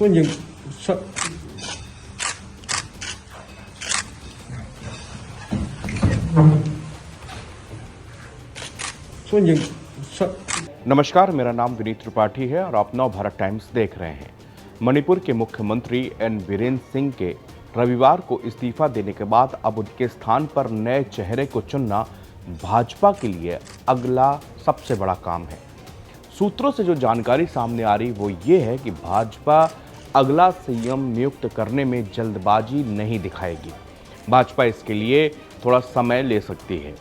孙景上孙景上 नमस्कार, मेरा नाम विनीत त्रिपाठी है और आप नव भारत टाइम्स देख रहे हैं। मणिपुर के मुख्यमंत्री एन बीरेन्द्र सिंह के रविवार को इस्तीफा देने के बाद अब उनके स्थान पर नए चेहरे को चुनना भाजपा के लिए अगला सबसे बड़ा काम है। सूत्रों से जो जानकारी सामने आ रही वो ये है कि भाजपा अगला सीएम नियुक्त करने में जल्दबाजी नहीं दिखाएगी। भाजपा इसके लिए थोड़ा समय ले सकती है।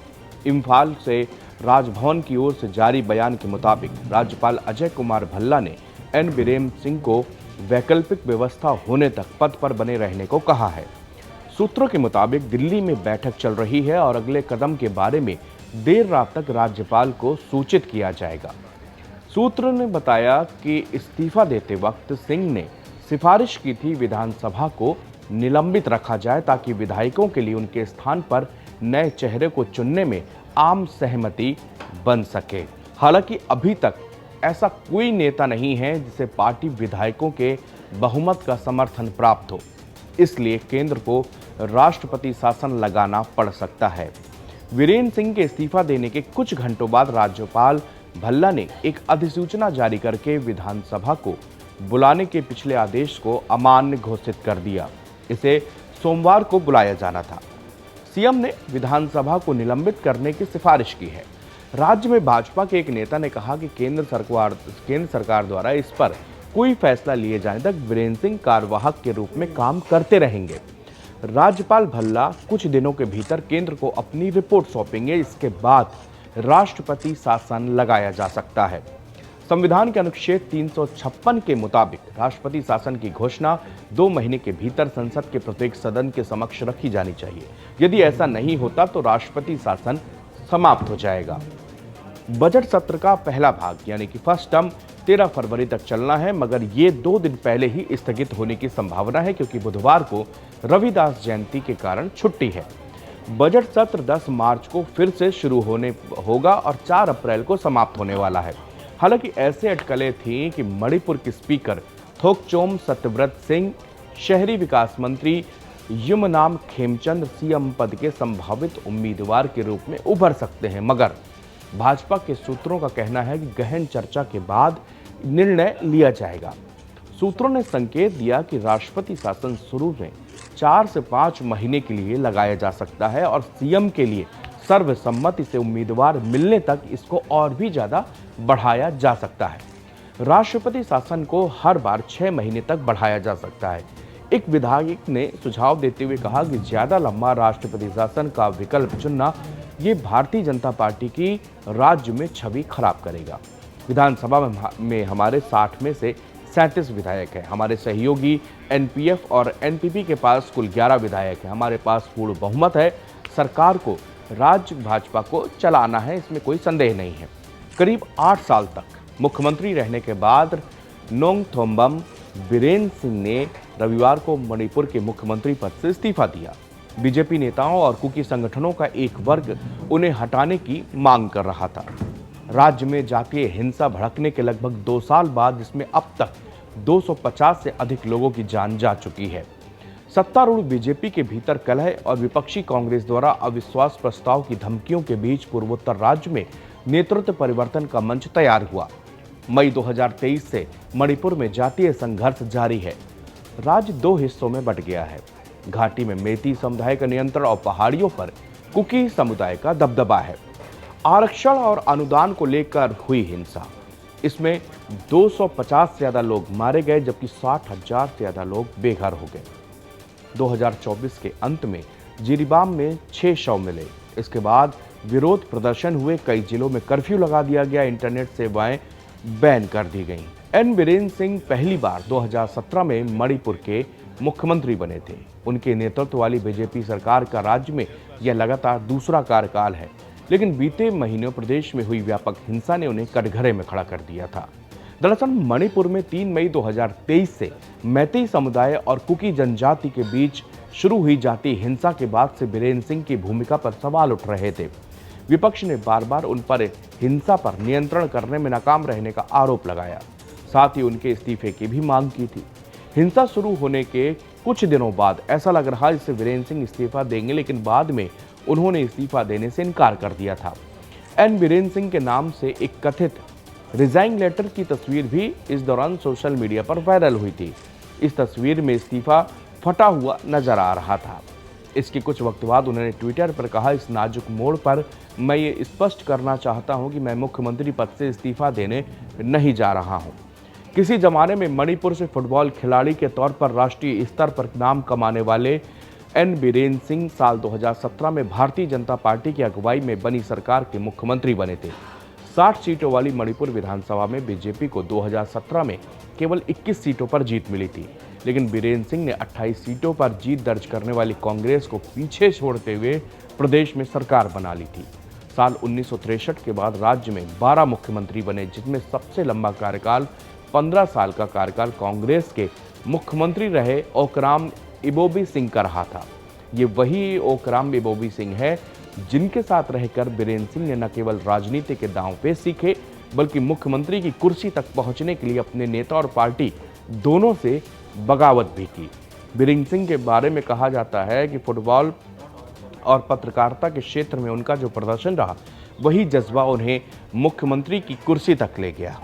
इम्फाल से राजभवन की ओर से जारी बयान के मुताबिक राज्यपाल अजय कुमार भल्ला ने एन बीरेन्द्र सिंह को वैकल्पिक व्यवस्था होने तक पद पर बने रहने को कहा है। सूत्रों के मुताबिक दिल्ली में बैठक चल रही है और अगले कदम के बारे में देर रात तक राज्यपाल को सूचित किया जाएगा। सूत्र ने बताया कि इस्तीफा देते वक्त सिंह ने सिफारिश की थी विधानसभा को निलंबित रखा जाए ताकि विधायकों के लिए उनके स्थान पर नए चेहरे को चुनने में आम सहमति बन सके। हालांकि अभी तक ऐसा कोई नेता नहीं है जिसे पार्टी विधायकों के बहुमत का समर्थन प्राप्त हो, इसलिए केंद्र को राष्ट्रपति शासन लगाना पड़ सकता है। वीरेंद्र सिंह के इस्तीफा देने के कुछ घंटों बाद राज्यपाल भल्ला ने एक अधिसूचना जारी करके विधानसभा को बुलाने के पिछले आदेश को अमान्य घोषित कर दिया। इसे सोमवार को बुलाया जाना था। सीएम ने विधानसभा को निलंबित करने की सिफारिश की है। राज्य में भाजपा के एक नेता ने कहा कि केंद्र सरकार द्वारा इस पर कोई फैसला लिए जाने तक वीरेंद्र सिंह कार्यवाहक के रूप में काम करते रहेंगे। राज्यपाल भल्ला कुछ दिनों के भीतर केंद्र को अपनी रिपोर्ट सौंपेंगे। इसके बाद राष्ट्रपति शासन लगाया जा सकता है। संविधान के अनुच्छेद 356 के मुताबिक राष्ट्रपति शासन की घोषणा 2 महीने के भीतर संसद के प्रत्येक सदन के समक्ष रखी जानी चाहिए। यदि ऐसा नहीं होता तो राष्ट्रपति शासन समाप्त हो जाएगा। बजट सत्र का पहला भाग यानी कि फर्स्ट टर्म 13 फरवरी तक चलना है, मगर ये 2 दिन पहले ही स्थगित होने की संभावना है क्योंकि बुधवार को रविदास जयंती के कारण छुट्टी है। बजट सत्र 10 मार्च को फिर से शुरू होगा और 4 अप्रैल को समाप्त होने वाला है। हालांकि ऐसे अटकलें थीं कि मणिपुर के स्पीकर थोकचोम सत्यव्रत सिंह, शहरी विकास मंत्री युमनाम खेमचंद सीएम पद के संभावित उम्मीदवार के रूप में उभर सकते हैं, मगर भाजपा के सूत्रों का कहना है कि गहन चर्चा के बाद निर्णय लिया जाएगा। सूत्रों ने संकेत दिया कि राष्ट्रपति शासन शुरू में 4 से 5 महीने के लिए लगाया जा सकता है और सीएम के लिए सर्वसम्मति से उम्मीदवार मिलने तक इसको और भी ज्यादा बढ़ाया जा सकता है। राष्ट्रपति शासन को हर बार 6 महीने तक बढ़ाया जा सकता है। एक विधायक ने सुझाव देते हुए कहा कि ज्यादा लंबा राष्ट्रपति शासन का विकल्प चुनना ये भारतीय जनता पार्टी की राज्य में छवि खराब करेगा। विधानसभा में हमारे 60 में से 37 विधायक हैं। हमारे सहयोगी एनपीएफ और एनपीपी के पास कुल 11 विधायक हैं। हमारे पास पूर्ण बहुमत है। सरकार को राज्य भाजपा को चलाना है, इसमें कोई संदेह नहीं है। करीब 8 साल तक मुख्यमंत्री रहने के बाद नोंगथोम्बम बीरेन्द्र सिंह ने रविवार को मणिपुर के मुख्यमंत्री पद से इस्तीफा दिया। बीजेपी नेताओं और कुकी संगठनों का एक वर्ग उन्हें हटाने की मांग कर रहा था। राज्य में जातीय हिंसा भड़कने के लगभग 2 साल बाद जिसमें अब तक 250 से अधिक लोगों की जान जा चुकी है। सत्तारूढ़ बीजेपी के भीतर कलह और विपक्षी कांग्रेस द्वारा अविश्वास प्रस्ताव की धमकियों के बीच पूर्वोत्तर राज्य में नेतृत्व परिवर्तन का मंच तैयार हुआ। मई 2023 से मणिपुर में जातीय संघर्ष जारी है। राज्य 2 हिस्सों में बंट गया है। घाटी में मेती समुदाय का नियंत्रण और पहाड़ियों पर कुकी समुदाय का दबदबा है। आरक्षण और अनुदान को लेकर हुई हिंसा, इसमें 250 से ज्यादा लोग मारे गए जबकि 60,000 से ज्यादा लोग बेघर हो गए। 2024 के अंत में जिरीबाम में 6 शव मिले। इसके बाद विरोध प्रदर्शन हुए। कई जिलों में कर्फ्यू लगा दिया गया। इंटरनेट सेवाएं बैन कर दी गईं। एन बीरेन्द्र सिंह पहली बार 2017 में मणिपुर के मुख्यमंत्री बने थे। उनके नेतृत्व वाली बीजेपी सरकार का राज्य में यह लगातार दूसरा कार्यकाल है, लेकिन बीते महीनों प्रदेश में हुई व्यापक हिंसा ने उन्हें कटघरे में खड़ा कर दिया था। दरअसल मणिपुर में 3 मई 2023 से मैतेई समुदाय और कुकी जनजाति के बीच शुरू हुई जातीय हिंसा के बाद से बीरेन्द्र सिंह की भूमिका पर सवाल उठ रहे थे। विपक्ष ने बार बार उन पर हिंसा पर नियंत्रण करने में नाकाम रहने का आरोप लगाया। साथ ही उनके इस्तीफे की भी मांग की थी। हिंसा शुरू होने के कुछ दिनों बाद ऐसा लग रहा जैसे वीरेंद्र सिंह इस्तीफा देंगे, लेकिन बाद में उन्होंने इस्तीफा देने से इनकार कर दिया था। एन वीरेंद्र सिंह के नाम से एक कथित रिजाइन लेटर की तस्वीर भी इस दौरान सोशल मीडिया पर वायरल हुई थी। इस तस्वीर में इस्तीफा फटा हुआ नजर आ रहा था। इसके कुछ वक्त बाद उन्होंने ट्विटर पर कहा, इस नाजुक मोड़ पर मैं ये स्पष्ट करना चाहता हूं कि मैं मुख्यमंत्री पद से इस्तीफा देने नहीं जा रहा हूं। किसी जमाने में मणिपुर से फुटबॉल खिलाड़ी के तौर पर राष्ट्रीय स्तर पर नाम कमाने वाले एन बीरेन सिंह साल 2017 में भारतीय जनता पार्टी की अगुवाई में बनी सरकार के मुख्यमंत्री बने थे। 60 सीटों वाली मणिपुर विधानसभा में बीजेपी को 2017 में केवल 21 सीटों पर जीत मिली थी, लेकिन बीरेन सिंह ने 28 सीटों पर जीत दर्ज करने वाली कांग्रेस को पीछे छोड़ते हुए प्रदेश में सरकार बना ली थी। साल 1963 के बाद राज्य में 12 मुख्यमंत्री बने, जिसमें सबसे लंबा कार्यकाल 15 साल का कार्यकाल कांग्रेस के मुख्यमंत्री रहे ओकराम इबोबी सिंह का रहा था। ये वही ओकराम इबोबी सिंह है जिनके साथ रहकर बीरेंद्र सिंह ने न केवल राजनीति के दांव पेच सीखे, बल्कि मुख्यमंत्री की कुर्सी तक पहुंचने के लिए अपने नेता और पार्टी दोनों से बगावत भी की। बीरेंद्र सिंह के बारे में कहा जाता है कि फुटबॉल और पत्रकारिता के क्षेत्र में उनका जो प्रदर्शन रहा, वही जज्बा उन्हें मुख्यमंत्री की कुर्सी तक ले गया।